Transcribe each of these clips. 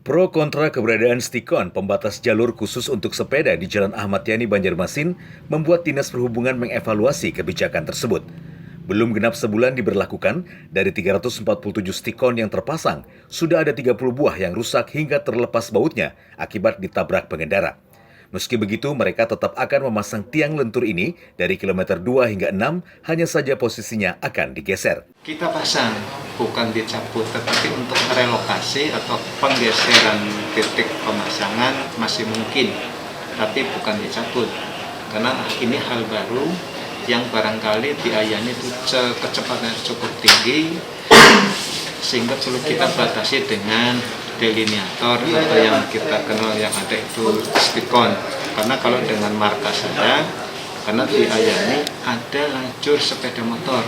Pro kontra keberadaan stikon pembatas jalur khusus untuk sepeda di Jalan Ahmad Yani, Banjarmasin membuat Dinas Perhubungan mengevaluasi kebijakan tersebut. Belum genap sebulan diberlakukan, dari 347 stikon yang terpasang, sudah ada 30 buah yang rusak hingga terlepas bautnya akibat ditabrak pengendara. Meski begitu, mereka tetap akan memasang tiang lentur ini dari kilometer 2 hingga 6, hanya saja posisinya akan digeser. Kita pasang, bukan dicabut, tetapi untuk relokasi atau penggeseran titik pemasangan masih mungkin, tapi bukan dicabut. Karena ini hal baru yang barangkali diayani itu kecepatan cukup tinggi, sehingga perlu kita batasi dengan delineator atau yang kita kenal yang ada itu stikon. Karena kalau dengan marka saja, karena diayani ada lajur sepeda motor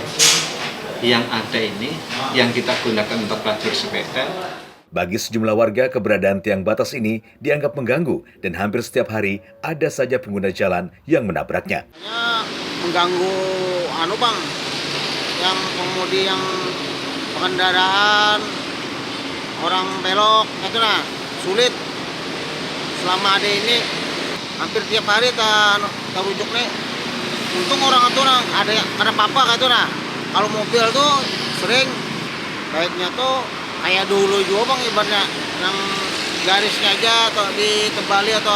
yang ada ini yang kita gunakan untuk lajur sepeda. Bagi sejumlah warga, keberadaan tiang batas ini dianggap mengganggu dan hampir setiap hari ada saja pengguna jalan yang menabraknya. Mengganggu bang, yang pengemudi yang pengendaraan orang belok itu sulit. Selama ada ini hampir tiap hari kita rujuk nih. Untung orang ada karena papa kalau mobil tuh sering baiknya tuh kayak dulu juga bang, ibaratnya yang garisnya aja atau ditebali atau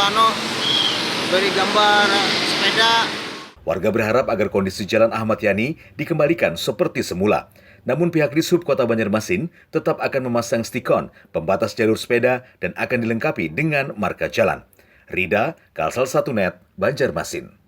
beri gambar sepeda. Warga berharap agar kondisi Jalan Ahmad Yani dikembalikan seperti semula. Namun pihak Dishub Kota Banjarmasin tetap akan memasang stikon pembatas jalur sepeda dan akan dilengkapi dengan marka jalan. Rida, Kalsel 1 Net, Banjarmasin.